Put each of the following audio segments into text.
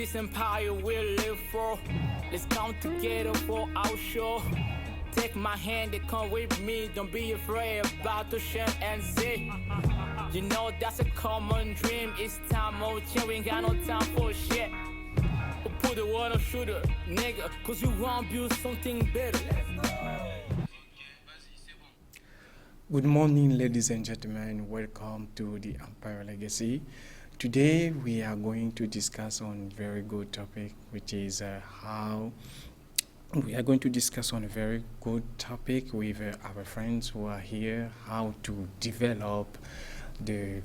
this empire we'll live for. Let's come together for our show. Take my hand and come with me. Don't be afraid about to share and say. You know that's a common dream. It's time of change. We ain't got no time for shit. We'll put the world on shooter, nigga. Cause you want to build something better. Good morning, ladies and gentlemen. Welcome to the Empire Legacy. Today we are going to discuss on a very good topic, which is how we are going to discuss on a very good topic with our friends who are here, how to develop the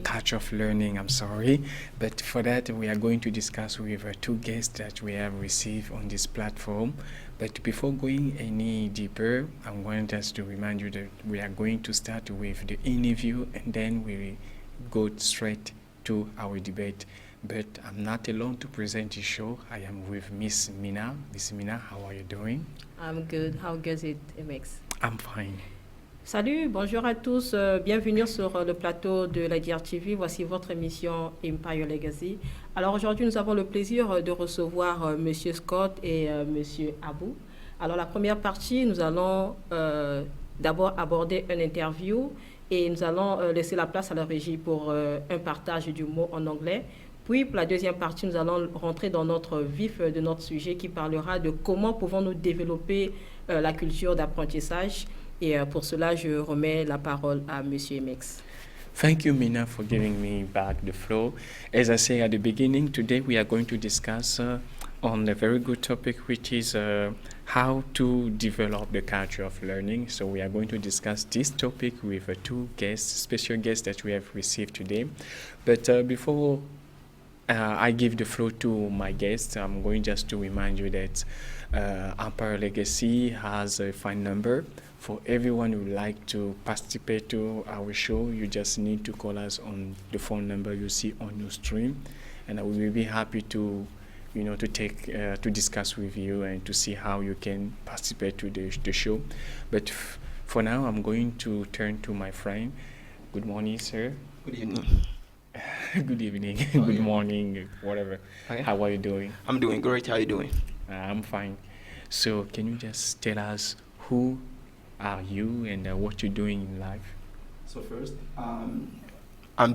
culture of learning. I'm sorry, but for that we are going to discuss with two guests that we have received on this platform. But before going any deeper, I want us to remind you that we are going to start with the interview and then we go straight to our debate. But I'm not alone to present the show. I am with Miss Mina. Miss Mina, how are you doing? I'm good. How goes it, MX? I'm fine. Salut, bonjour à tous. Bienvenue sur le plateau de la DRTV. Voici votre émission Empire Legacy. Alors aujourd'hui, nous avons le plaisir de recevoir Monsieur Scott et Monsieur Abou. Alors la première partie, nous allons d'abord aborder une interview et nous allons laisser la place à la régie pour un partage du mot en anglais. Puis, pour la deuxième partie, nous allons rentrer dans notre vif de notre sujet qui parlera de comment pouvons-nous développer la culture d'apprentissage. Et pour cela, je remets la parole à Monsieur MX. Thank you, Mina, for giving me back the floor. As I say at the beginning, today we are going to discuss on a very good topic, which is how to develop the culture of learning. So we are going to discuss this topic with two guests, special guests that we have received today. But before I give the floor to my guests, I'm going just to remind you that Empire Legacy has a phone number. For everyone who would like to participate to our show, you just need to call us on the phone number you see on your stream, and we will be happy to, to discuss with you and to see how you can participate to the show. But for now, I'm going to turn to my friend. Good morning, sir. Good evening. Good evening. Good morning. Whatever. Okay. How are you doing? I'm doing great. How are you doing? I'm fine. So, can you just tell us who are you and what you're doing in life? So first, I'm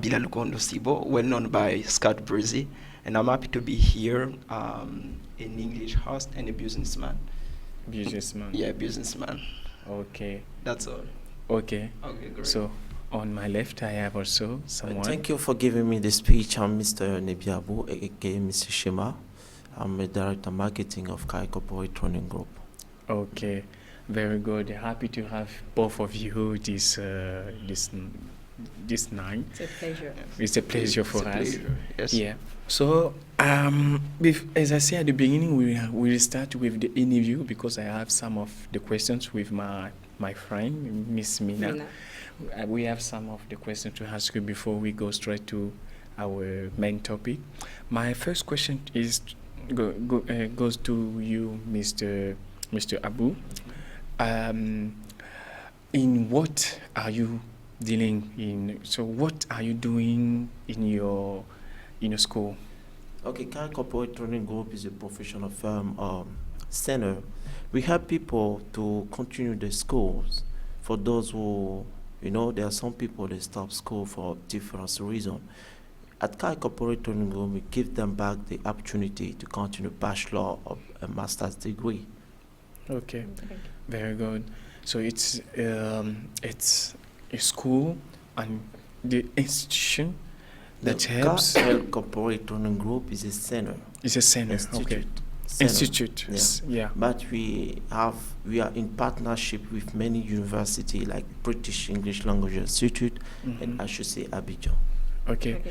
Bilal Kondo Sibo, well known by Scott Brzee, and I'm happy to be here, an English host and a businessman. Businessman? Yeah, businessman. Okay. That's all. Okay. Okay, great. So, on my left, I have also someone. Thank you for giving me the speech. I'm Mr. Nebiabu, aka Mr. Shema. I'm the Director of Marketing of Kai Corporate Training Group. Okay. Very good. Happy to have both of you this night. It's a pleasure. It's a pleasure for us. Pleasure. Yes. Yeah. So, as I said at the beginning, we will start with the interview because I have some of the questions with my friend, Miss Mina. We have some of the questions to ask you before we go straight to our main topic. My first question is goes to you, Mr. Abu. In what are you dealing in? So what are you doing in your school? Okay, Kai Corporate Training Group is a professional firm center. We help people to continue their schools. For those who, there are some people that stop school for different reasons. At Kai Corporate Training Group, we give them back the opportunity to continue bachelor or a master's degree. Okay. Very good. So it's a school and the institution that helps. Kai Corporate Training Group is a center. It's a center. Okay. Center. Institute. Yeah. But we are in partnership with many universities like British English Language Institute and I should say Abidjan. Okay.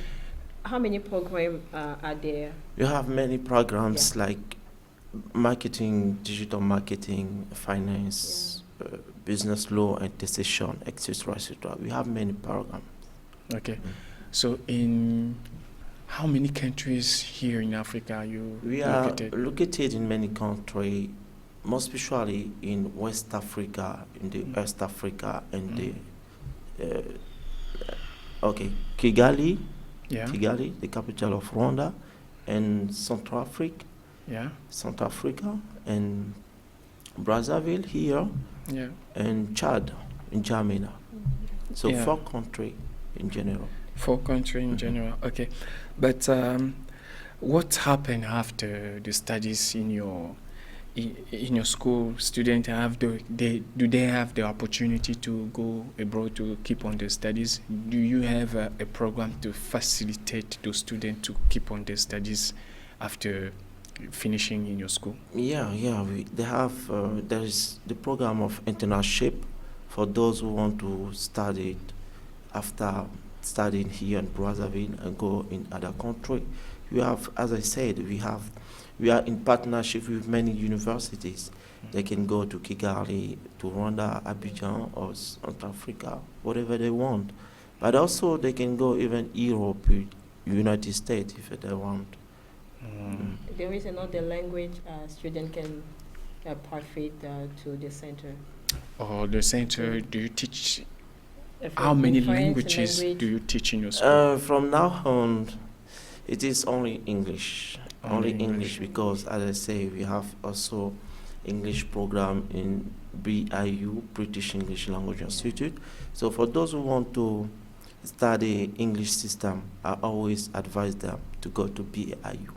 How many programs are there? We have many programs like marketing, digital marketing, finance, business law, and taxation, etc., etc. We have many programs. Okay. So in how many countries here in Africa are you located? We are located in many countries, most especially in West Africa, in the East Africa, and the Okay, Kigali, Yeah. Kigali, the capital of Rwanda, and Yeah. South Africa, and Brazzaville here, Yeah. and Chad in Jamina. So Yeah. 4 countries in general. 4 countries in Mhm. general. Okay. But what happened after the studies in your school? Students do they have the opportunity to go abroad to keep on their studies? Do you have a program to facilitate those students to keep on their studies after finishing in your school? Yeah, they have, there is the program of internship for those who want to study after studying here in Brazzaville and go in other country. We have, as I said, we are in partnership with many universities. They can go to Kigali, to Rwanda, Abidjan, or South Africa, whatever they want. But also they can go even Europe, United States if they want. Mm. There is another language student can parfait to the center. Or the center, do you teach? If How in many French languages language, do you teach in your school? From now on, it is only English. Only Only English. English because, as I say, we have also English program in BIU, British English Language Institute. So for those who want to study English system, I always advise them to go to BIU.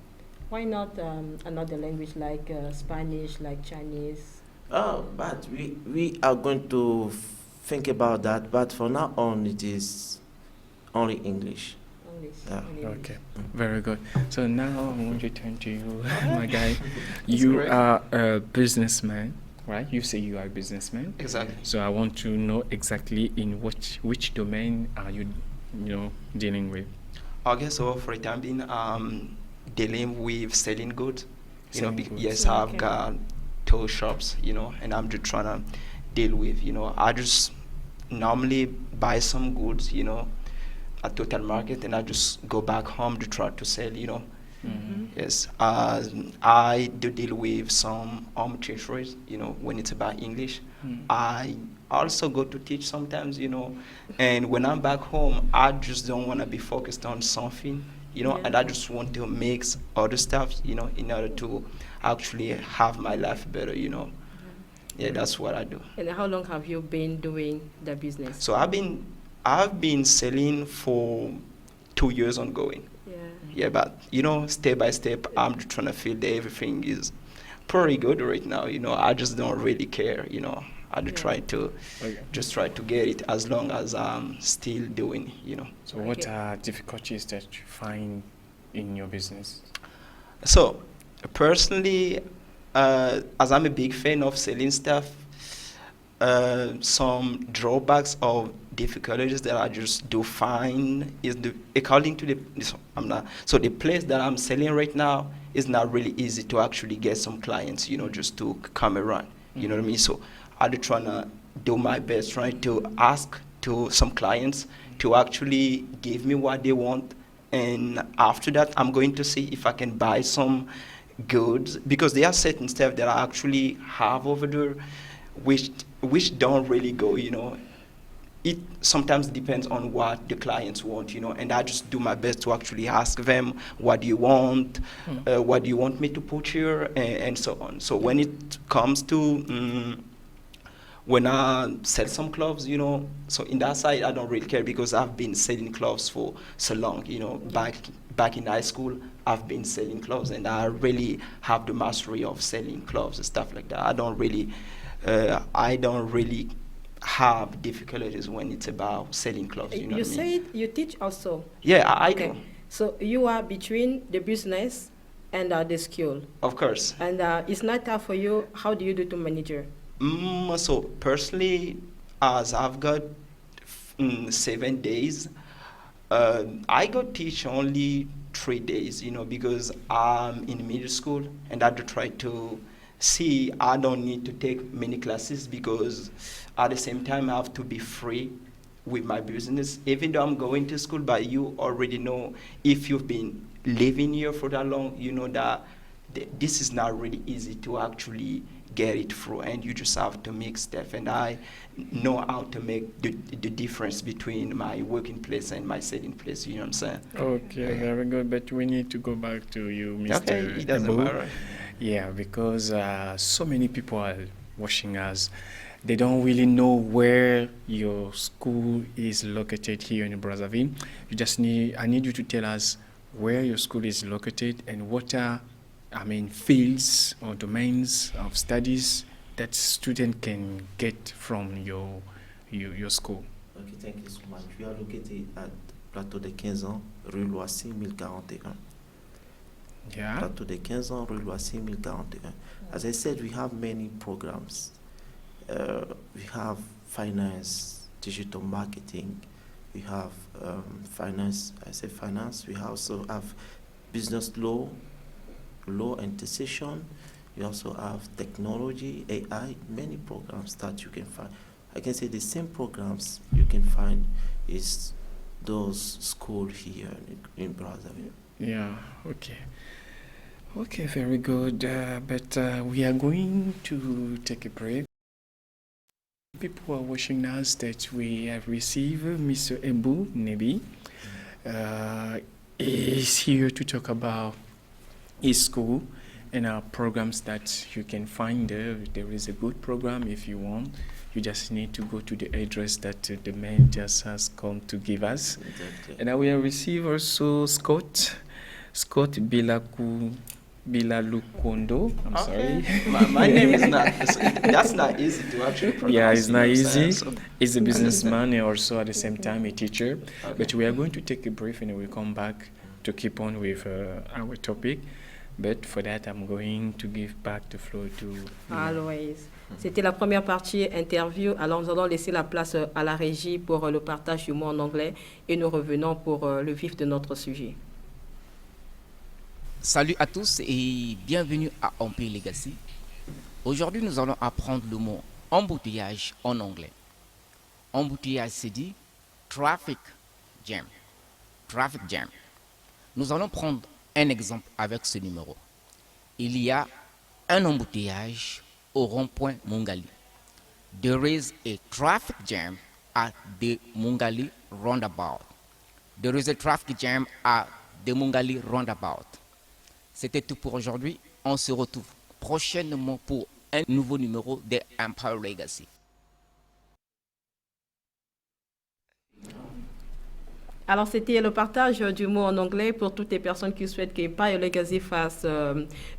why not another language like Spanish, like Chinese? But we are going to think about that. But for now on, it is only English. English. Yeah. only English. Okay, very good. So now I want to turn to you, my guy. That's You great. are a businessman, right? You say you are a businessman. Exactly. So I want to know exactly in which domain are you dealing with? Okay, so for the time being, dealing with selling goods. Selling goods. Yes, I've Okay. got 2 shops, and I'm just trying to deal with, I just normally buy some goods, at Total Market, and I just go back home to try to sell, Mhm. Yes, I do deal with some tutors, when it's about English. Mm. I also go to teach sometimes, and when I'm back home, I just don't want to be focused on something, and I Yeah. just want to mix other stuff, in order to actually have my life better, Yeah, that's what I do. And how long have you been doing the business? So I've been selling for 2 years ongoing. Yeah. Yeah, but step by step, I'm just trying to feel that everything is pretty good right now. I just don't really care. I just Yeah. try to get it as long as I'm still doing. So what Okay. are difficulties that you find in your business? So personally, as I'm a big fan of selling stuff, some drawbacks or difficulties that I just do find is according to the place that I'm selling right now is not really easy to actually get some clients, just to come around. You know what I mean? So I'm trying to do my best, trying to ask to some clients to actually give me what they want, and after that I'm going to see if I can buy some goods, because there are certain stuff that I actually have over there which don't really go, It sometimes depends on what the clients want, and I just do my best to actually ask them, what do you want? What do you want me to put here? And so on. So when it comes to when I sell some clothes, so in that side I don't really care, because I've been selling clothes for so long, back in high school I've been selling clothes, and I really have the mastery of selling clothes and stuff like that. I don't really have difficulties when it's about selling clothes. You know You what I mean? said you teach also. Yeah, I Okay. do, So you are between the business and the school. of course. And it's not tough for you. How do you do to manage it? So personally, as I've got 7 days, I go teach only 3 days, because I'm in middle school, and I do try to see I don't need to take many classes, because at the same time I have to be free with my business. Even though I'm going to school, but you already know, if you've been living here for that long, you know that this is not really easy to actually get it through, and you just have to make stuff. And I know how to make the difference between my working place and my setting place. You know what I'm saying? Okay, very good. But we need to go back to you, Mr. Okay, it doesn't Ebu. matter. Yeah, because so many people are watching us. They don't really know where your school is located here in Brazzaville. I need you to tell us where your school is located and what are, fields or domains of studies that student can get from your school. Okay, thank you so much. We are located at Plateau de 15 ans, rue Loissy, 1041. Yeah. Plateau de 15 ans, rue Loissy, 1041. As I said, we have many programs. We have finance, digital marketing. We have finance. I say finance. We also have business law and taxation. We also have technology, AI, many programs that you can find. I can say the same programs you can find is those schools here in Brazzaville. Yeah, okay. Okay, very good. But we are going to take a break. People are watching us that we have received Mr. Ebu Nebi. Is here to talk about his school and our programs that you can find there. There is a good program if you want. You just need to go to the address that the man just has come to give us. Exactly. And we have received also Scott Bilalukondo. I'm sorry. My name is not. That's not easy to actually pronounce. Yeah, it's not you know what I'm easy. saying? So, He's a businessman and also at the same time a teacher. Okay. But we are going to take a break and we'll come back to keep on with our topic. But for that, I'm going to give back the floor to... Always. C'était la première partie interview. Alors nous allons laisser la place à la régie pour le partage du mot en anglais et nous revenons pour le vif de notre sujet. Salut à tous et bienvenue à Empire Legacy. Aujourd'hui, nous allons apprendre le mot embouteillage en anglais. Embouteillage, c'est dit traffic jam. Traffic jam. Nous allons prendre un exemple avec ce numéro. Il y a un embouteillage au rond-point Mungali. There is a traffic jam at the Mungali roundabout. There is a traffic jam at the Mungali roundabout. C'était tout pour aujourd'hui. On se retrouve prochainement pour un nouveau numéro de Empire Legacy. Alors, c'était le partage du mot en anglais pour toutes les personnes qui souhaitent qu'Empire Legacy fasse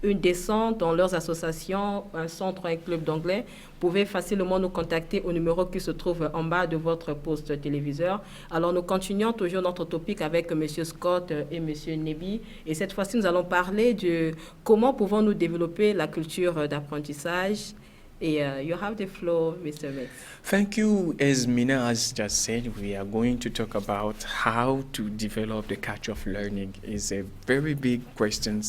une descente dans leurs associations, un centre, un club d'anglais. Vous pouvez facilement nous contacter au numéro qui se trouve en bas de votre poste téléviseur. Alors, nous continuons toujours notre topic avec M. Scott et M. Nebi. Et cette fois-ci, nous allons parler de comment pouvons-nous développer la culture d'apprentissage. Et you have the floor, Mr. Metz. Thank you. As Mina has just said, we are going to talk about how to develop the culture of learning. It's a very big question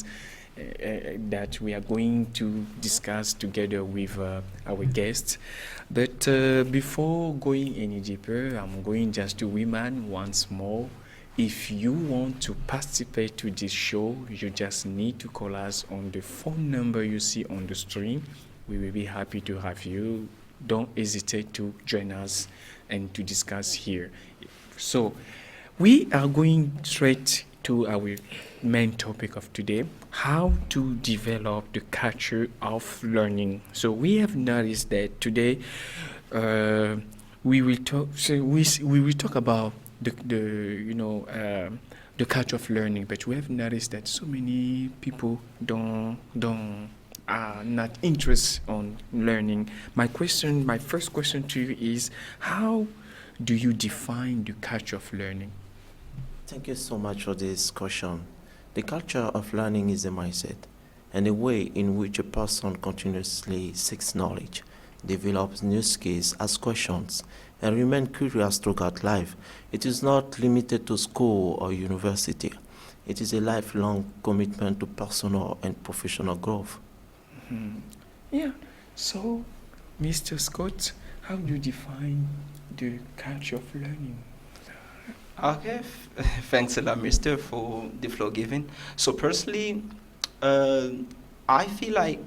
that we are going to discuss together with our guests. But before going any deeper, I'm going just to remind once more, if you want to participate to this show, you just need to call us on the phone number you see on the screen. We will be happy to have you. Don't hesitate to join us and to discuss here. So we are going straight to our main topic of today, how to develop the culture of learning. So we have noticed that today we will talk about the culture of learning, but we have noticed that so many people are not interested on learning. My first question to you is, how do you define the culture of learning? Thank you so much for this question. The culture of learning is a mindset and a way in which a person continuously seeks knowledge, develops new skills, asks questions, and remains curious throughout life. It is not limited to school or university. It is a lifelong commitment to personal and professional growth. Yeah. So, Mr. Scott, how do you define the culture of learning? Okay, thanks a lot, Mister, for the floor given. So personally, I feel like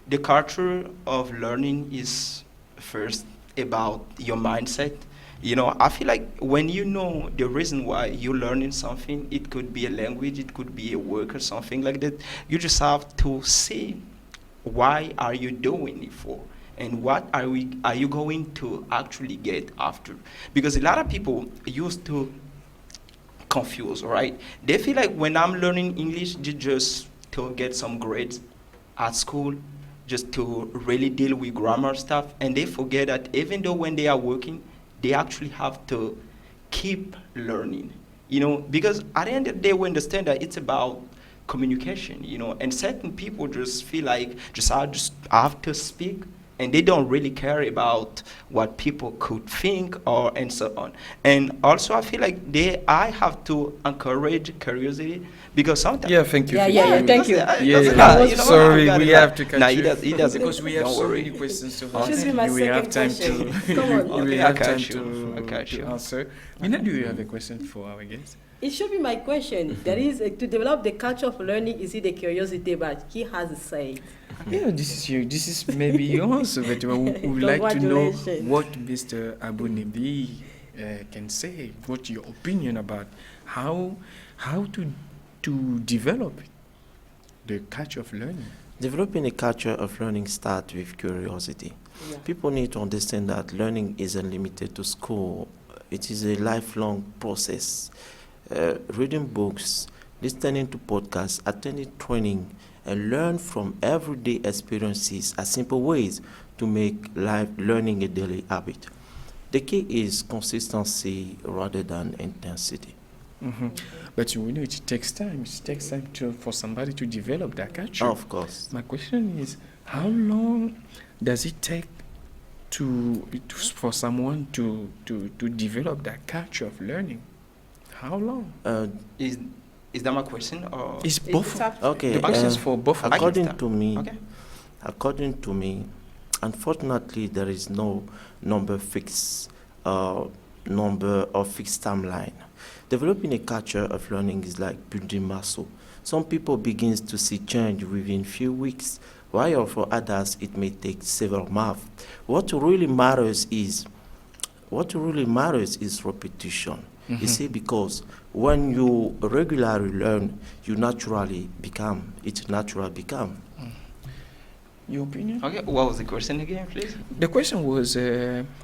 the culture of learning is first about your mindset. I feel like when you know the reason why you're learning something, it could be a language, it could be a work or something like that. You just have to see why are you doing it for, and what are you going to actually get after. Because a lot of people used to confuse, right? They feel like when I'm learning English, just to get some grades at school, just to really deal with grammar stuff, and they forget that even though when they are working, they actually have to keep learning, because at the end of the day, we understand that it's about communication, and certain people just feel like just have to speak, and they don't really care about what people could think or and so on. And also, I feel like I have to encourage curiosity, because sometimes. Yeah, thank you. Thank you. Sorry, we have to cut No, you. he doesn't. Because we have Don't so worry. many questions to Should ask. be my We have second time question. to. Come on. We Okay, have I time got you. I got to you. answer. Mina, do you have a question for our guest? It should be my question. That is, to develop the culture of learning, is it the curiosity? But he has said. Yeah, this is maybe your answer, but we would like to know Congratulations. what Mr. Abu Nebi can say. What's your opinion about how to develop the culture of learning? Developing a culture of learning starts with curiosity. Yeah. People need to understand that learning isn't limited to school. It is a lifelong process. Reading books, listening to podcasts, attending training, and learn from everyday experiences are simple ways to make life learning a daily habit. The key is consistency rather than intensity. Mm-hmm. But we know it takes time. It takes time for somebody to develop that culture. Of course. My question is, how long does it take for someone to develop that culture of learning? How long? Is that my question, or It's both. Okay. The question is for both of you. According to me, okay? unfortunately, there is no fixed timeline. Developing a culture of learning is like building muscle. Some people begins to see change within few weeks, while for others it may take several months. What really matters is repetition. You see, because when you regularly learn, it naturally become. Your opinion? Okay, what was the question again, please? The question was,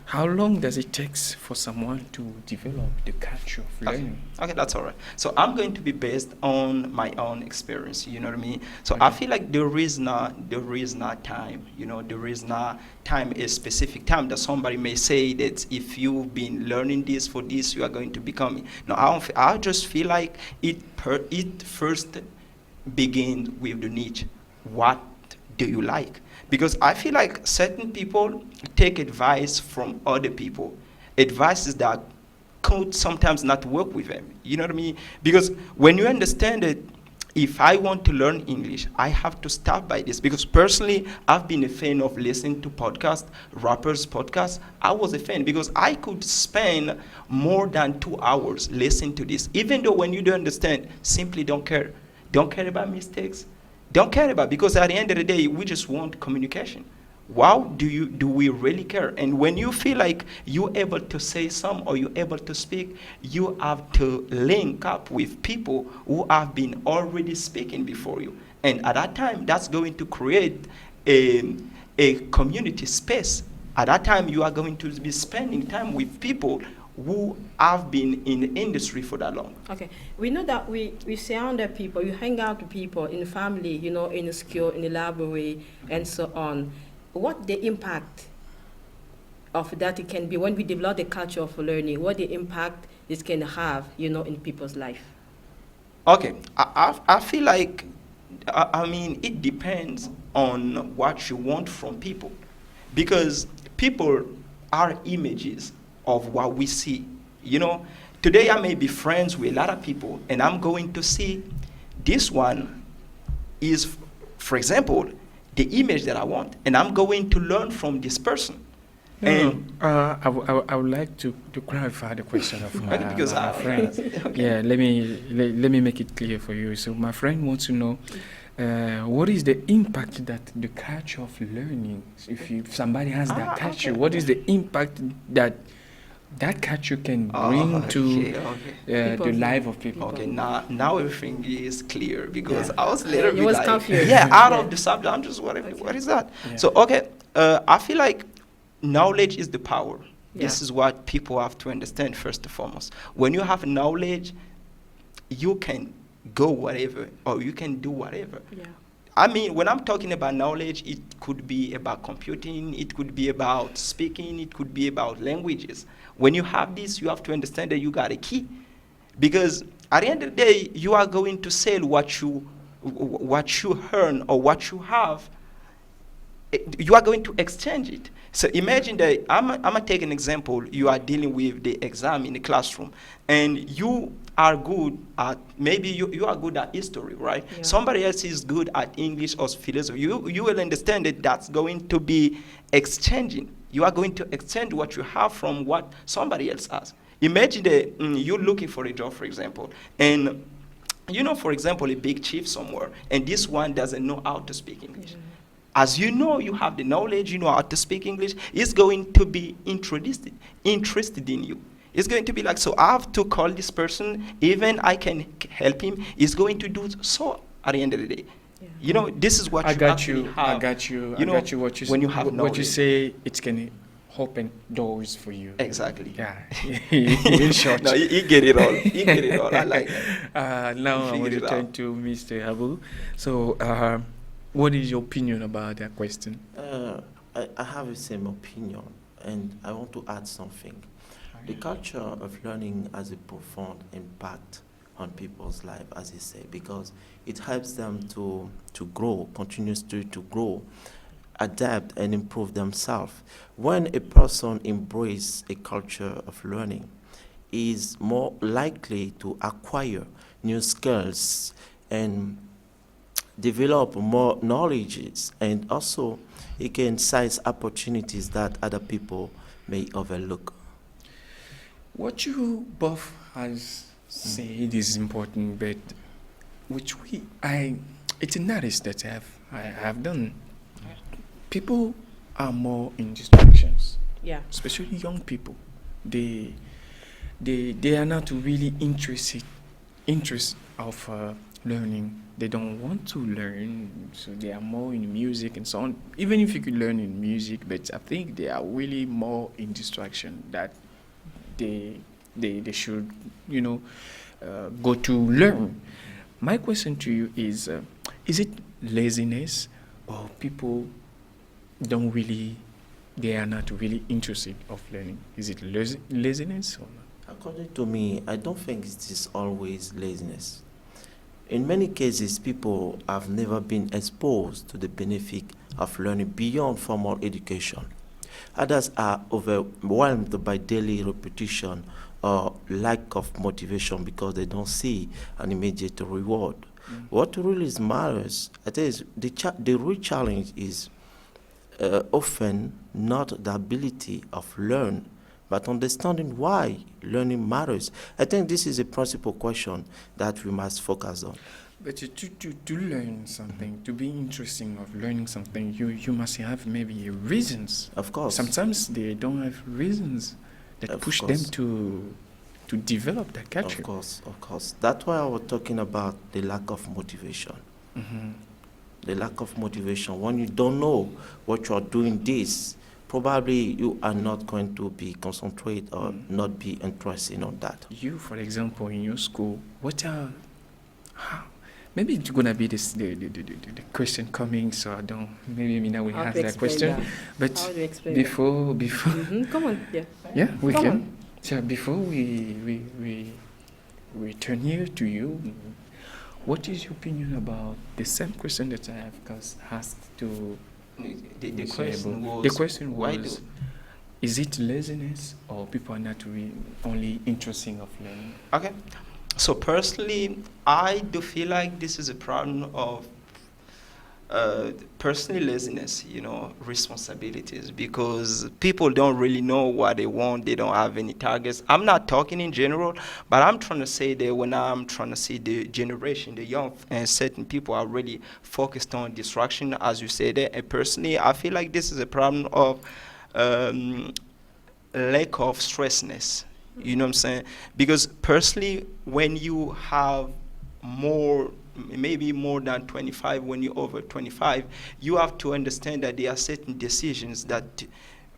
how long does it take for someone to develop the culture of learning? Okay, that's all right. So I'm going to be based on my own experience. You know what I mean? So Okay. I feel like there is not time. There is not time, a specific time that somebody may say that if you've been learning this for this, you are going to become it. No, I just feel like it first begins with the niche. What do you like? Because I feel like certain people take advice from other people, advices that could sometimes not work with them. You know what I mean? Because when you understand it, if I want to learn English, I have to start by this. Because personally, I've been a fan of listening to podcasts, rappers' podcasts. I was a fan because I could spend more than 2 hours listening to this. Even though when you don't understand, simply don't care. Don't care about mistakes. Don't care about, because at the end of the day, we just want communication. Wow, do we really care? And when you feel like you're able to say some or you're able to speak, you have to link up with people who have been already speaking before you. And at that time, that's going to create a community space. At that time, you are going to be spending time with people who have been in the industry for that long. Okay, we know that we surround the people, you hang out with people in the family, in the school, in the library, and so on. What the impact of that it can be when we develop the culture of learning, what the impact this can have, in people's life? Okay, I feel like, it depends on what you want from people. Because people are images of what we see. Today I may be friends with a lot of people, and I'm going to see this one is, for example, the image that I want, and I'm going to learn from this person. I would like to clarify the question of my, Because my friend. okay. Yeah, let me make it clear for you. So my friend wants to know, what is the impact that the culture of learning, if somebody has that culture, okay. what is the impact that that culture can bring to okay. the People. life of people? Okay, now everything is clear because Yeah. I was a little You bit was like, confused. out Yeah. of the subject. I'm just what Okay. is that? Yeah. So okay, I feel like knowledge is the power. This Yeah. is what people have to understand first and foremost. When you have knowledge, you can go whatever or you can do whatever. Yeah. I mean, when I'm talking about knowledge, it could be about computing, it could be about speaking, it could be about languages. When you have this, you have to understand that you got a key. Because at the end of the day, you are going to sell what you earn or what you have. You are going to exchange it. So imagine that I'm gonna take an example. You are dealing with the exam in the classroom, and you are good at maybe you are good at history, right? Yeah. Somebody else is good at English or philosophy. You will understand that that's going to be exchanging. You are going to exchange what you have from what somebody else has. Imagine that you're looking for a job, for example, and you know, for example, a big chief somewhere, and this one doesn't know how to speak English. As you know, you have the knowledge, you know how to speak English, it's going to be interested in you. It's going to be like, so I have to call this person, even I can help him. He's going to do so at the end of the day. Yeah. You know, this is what I you got actually you. have. I got you. You know, I got you. What you when you have what you knowledge. say, it can open doors for you. Exactly. Yeah. In short. No, you get it all. You get it all. I like that. Now I Figured want to it turn out. to Mr. Abu. So, what is your opinion about that question? I have the same opinion, and I want to add something. The culture of learning has a profound impact on people's life, as you say, because it helps them to grow, continuously to grow, adapt, and improve themselves. When a person embraces a culture of learning, is more likely to acquire new skills and develop more knowledges, and also it can seize opportunities that other people may overlook. What you both has said is important, but it's a notice that I have done. People are more in distractions, Yeah. especially young people. They are not really interest of learning. They don't want to learn, so they are more in music and so on. Even if you could learn in music, but I think they are really more in distraction that they should, go to learn. My question to you is it laziness or people they are not really interested of learning? Is it laziness or not? According to me, I don't think it is always laziness. In many cases, people have never been exposed to the benefit of learning beyond formal education. Others are overwhelmed by daily repetition or lack of motivation because they don't see an immediate reward. What really matters, I think, is the real challenge is often not the ability of learn, but understanding why learning matters. I think this is a principal question that we must focus on. But to learn something, to be interesting of learning something, you must have maybe reasons. Of course. Sometimes they don't have reasons that Of push course. them to develop that culture. Of course. That's why I was talking about the lack of motivation. Mhm. The lack of motivation. When you don't know what you are doing this, probably you are not going to be concentrate or not be interested on that. You, for example, in your school, maybe it's gonna be the question coming, so I don't. Maybe Mina will How ask to that explain question. that? But How do you explain before, Come on, yeah. yeah, we Come can. on. So before we turn here to you, what is your opinion about the same question that I have asked to The Mr. question Ebo? was. The question why was, do- is it laziness or people are not only interested of learning? Okay. So personally, I do feel like this is a problem of personally laziness, responsibilities, because people don't really know what they want. They don't have any targets. I'm not talking in general, but I'm trying to say that when I'm trying to see the generation, the young and certain people are really focused on distraction, as you said. And personally, I feel like this is a problem of um, lack of stressness. You know what I'm saying? Because personally, when you have more, maybe more than 25, when you're over 25, you have to understand that there are certain decisions that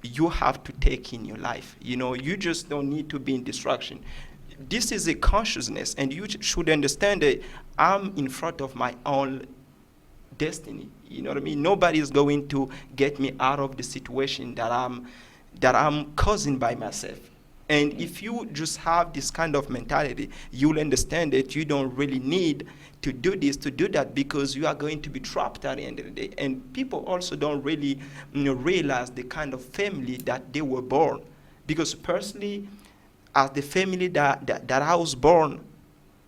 you have to take in your life. You just don't need to be in distraction. This is a consciousness, and you should understand that I'm in front of my own destiny. You know what I mean? Nobody is going to get me out of the situation that I'm causing by myself. And if you just have this kind of mentality, you'll understand that you don't really need to do this, to do that, because you are going to be trapped at the end of the day. And people also don't really realize the kind of family that they were born. Because personally, as the family that I was born,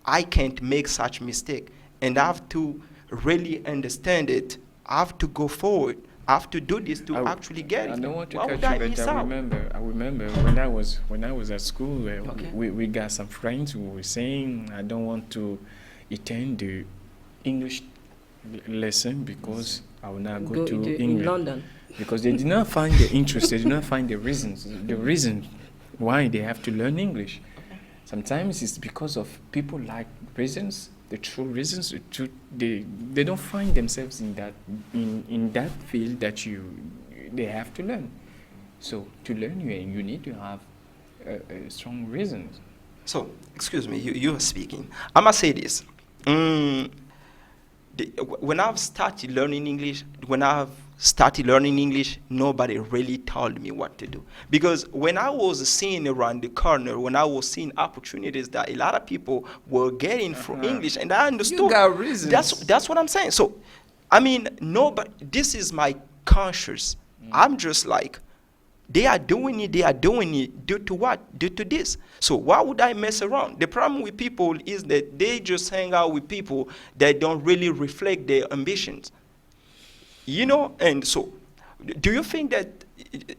I can't make such mistake. And I have to really understand it. I have to go forward. I have to do this to actually get it. I don't want to Why cut would you, I but miss I out? remember when I was at school, Okay. we got some friends who were saying, I don't want to attend the English lesson because I will not go to in England. London. Because they did not find the interest, they did not find the reason why they have to learn English. Sometimes it's because of people like reasons, the true reasons. They don't find themselves in that field that they have to learn. So to learn, you need to have a strong reasons. So, excuse me, you are speaking. I must say this. When I've started learning English, nobody really told me what to do. Because when I was seeing around the corner, when I was seeing opportunities that a lot of people were getting from English, and I understood. You got reasons. That's what I'm saying. So, I mean, nobody. This is my conscience. I'm just like, they are doing it due to what? Due to this. So why would I mess around? The problem with people is that they just hang out with people that don't really reflect their ambitions. And so, do you think that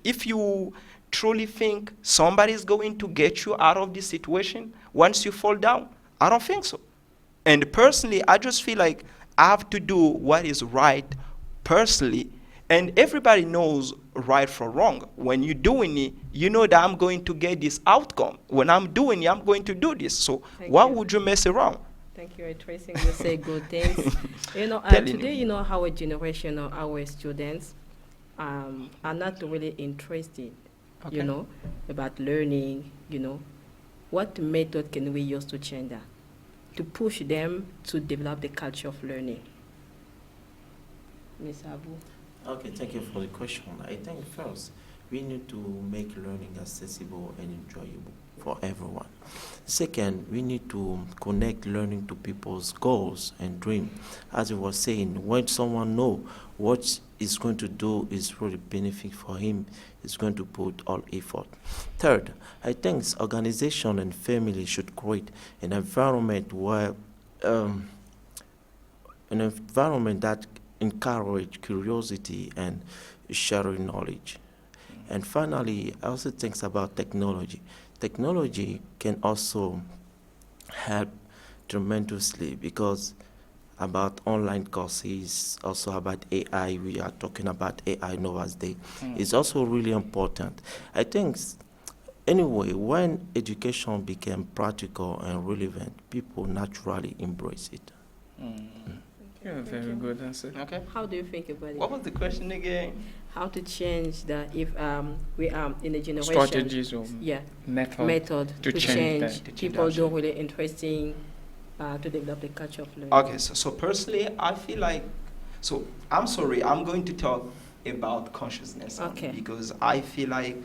if you truly think somebody's going to get you out of this situation once you fall down? I don't think so. And personally, I just feel like I have to do what is right personally. And everybody knows right from wrong. When you're doing it, you know that I'm going to get this outcome. When I'm doing it, I'm going to do this. So why would you mess around? Thank you, Tracing. You say good things. Today, our generation or our students are not really interested, about learning, What method can we use to change that? To push them to develop the culture of learning? Ms. Abu? Okay, thank you for the question. I think first, we need to make learning accessible and enjoyable for everyone. Second, we need to connect learning to people's goals and dreams. As you were saying, when someone knows what he's going to do is really benefit for him, he's going to put all effort. Third, I think organization and family should create an environment where that encourage curiosity and sharing knowledge. And finally, I also think about technology. Technology can also help tremendously because about online courses, also about AI, we are talking about AI Nova's Day. It's also really important. I think anyway, when education became practical and relevant, people naturally embrace it. Yeah, very good answer. Okay. How do you think about it? What was the question again? How to change that if we are in a generation? Strategies or method to change that. people don't really interesting to develop the culture of learning. Okay, so personally, I feel like, so I'm sorry, I'm going to talk about consciousness only, Okay. because I feel like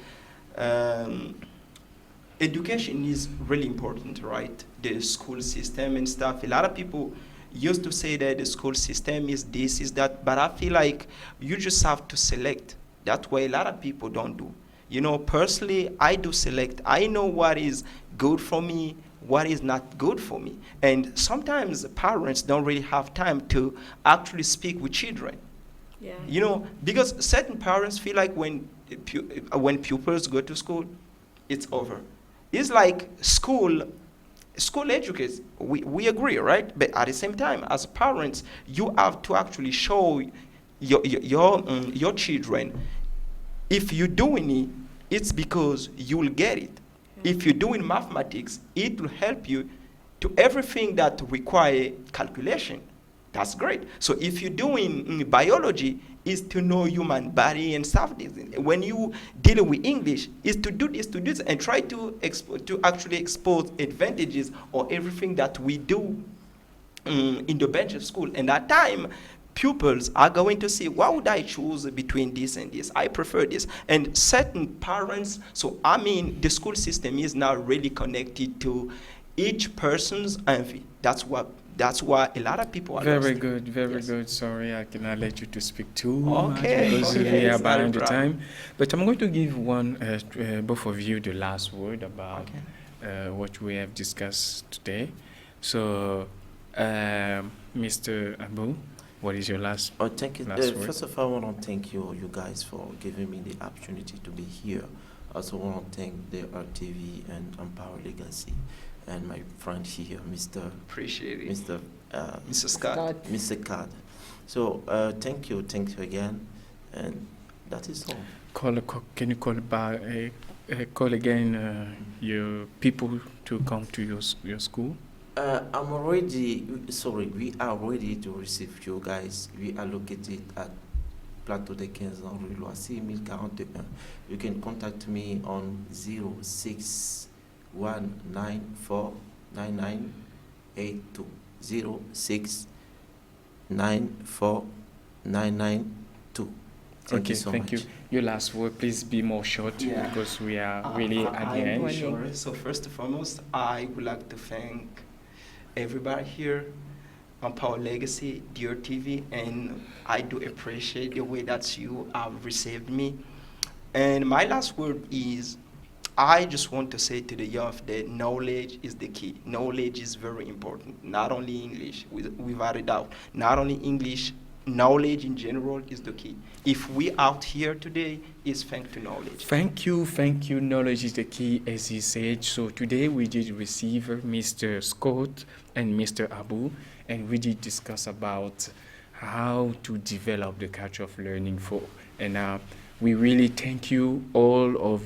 education is really important, right? The school system and stuff. A lot of people used to say that the school system is this, is that, but I feel like you just have to select. That's why a lot of people don't do. Personally, I do select. I know what is good for me, what is not good for me. And sometimes parents don't really have time to actually speak with children. Yeah. You know, because certain parents feel like when pupils go to school, it's over. It's like school educates. We agree, right? But at the same time, as parents, you have to actually show your children, if you're doing it, it's because you will get it. If you're doing mathematics, it will help you to everything that require calculation. That's great. So if you're doing biology, is to know human body and stuff. When you deal with English, is to do this, and try to actually expose advantages or everything that we do in the bench of school. And that time, pupils are going to see, why would I choose between this and this? I prefer this. And certain parents, the school system is now really connected to each person's envy. That's why a lot of people are Very lost. good, very Yes. good. Sorry, I cannot let you to speak too much Okay, because okay, we are it's not a behind the problem. time. But I'm going to give both of you the last word about what we have discussed today. So, Mr. Abu, what is your last? Oh, thank you. Last word. First of all, I want to thank you guys for giving me the opportunity to be here. I also want to thank the RTV and Empower Legacy and my friend here, Appreciate it. Mr. Mr. Scott. Mr. Card. So thank you again, and that is all. Can you call back? Call again your people to come to your school. I'm already sorry. We are ready to receive you guys. We are located at Plateau de 15 ans, rue Loissy, 1041. You can contact me on 061949982. 069499982. Thank you so thank much. you. Your last word, please be more short Yeah. because we are really at the end. Sure. So first and foremost, I would like to thank everybody here on Power Legacy, Dear TV, and I do appreciate the way that you have received me. And my last word is, I just want to say to the youth that knowledge is the key. Knowledge is very important. Not only English, without a doubt. Not only English, knowledge in general is the key. If we out here today, it's thanks to knowledge. Thank you. Knowledge is the key, as he said. So today we did receive Mr. Scott and Mr. Abu, and we did discuss about how to develop the culture of learning and we really thank you, all of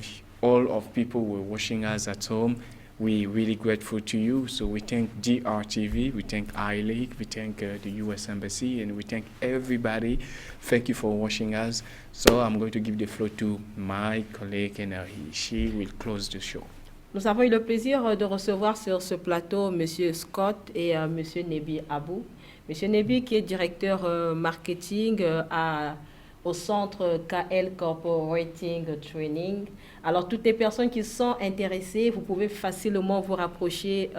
people who are watching us at home. We're really grateful to you. So we thank DRTV, we thank iLeague, we thank the U.S. Embassy, and we thank everybody. Thank you for watching us. So I'm going to give the floor to my colleague, and she will close the show. Nous avons eu le plaisir de recevoir sur ce plateau M. Scott et M. Nebi Abou. M. Nebi qui est directeur marketing au centre KL Corporating Training. Alors, toutes les personnes qui sont intéressées, vous pouvez facilement vous rapprocher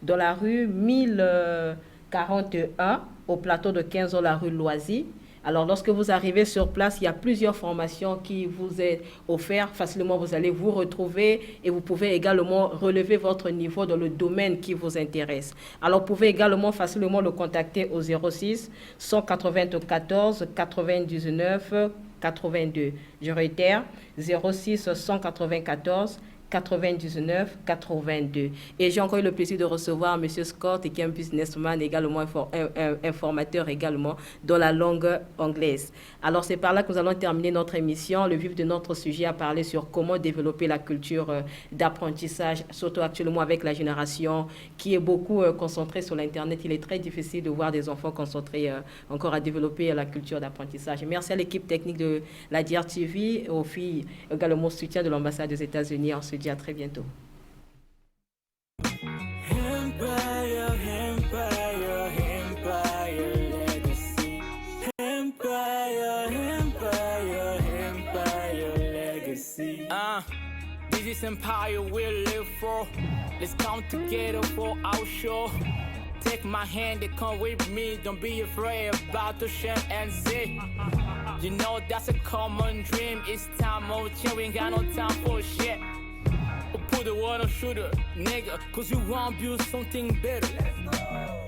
dans la rue 1041, au plateau de 15 ans, la rue Loisy. Alors, lorsque vous arrivez sur place, il y a plusieurs formations qui vous est offertes. Facilement, vous allez vous retrouver et vous pouvez également relever votre niveau dans le domaine qui vous intéresse. Alors, vous pouvez également facilement le contacter au 06 194 99 82. Je réitère, 06 194 99 82. Et j'ai encore eu le plaisir de recevoir M. Scott, qui est un businessman également, informateur également dans la langue anglaise. Alors c'est par là que nous allons terminer notre émission. Le vif de notre sujet a parlé sur comment développer la culture d'apprentissage, surtout actuellement avec la génération qui est beaucoup concentrée sur l'Internet. Il est très difficile de voir des enfants concentrés encore à développer la culture d'apprentissage. Merci à l'équipe technique de la DRTV, aux filles également au soutien de l'ambassade des États-Unis. On se dit à très bientôt. Empire, empire, empire legacy. Empire, empire, empire legacy. This is empire we live for. Let's come together for our show. Take my hand and come with me. Don't be afraid about to share and see. You know that's a common dream. It's time of change. We ain't got no time for shit. Put the water shooter, nigga, cause you want to build something better. Let's go.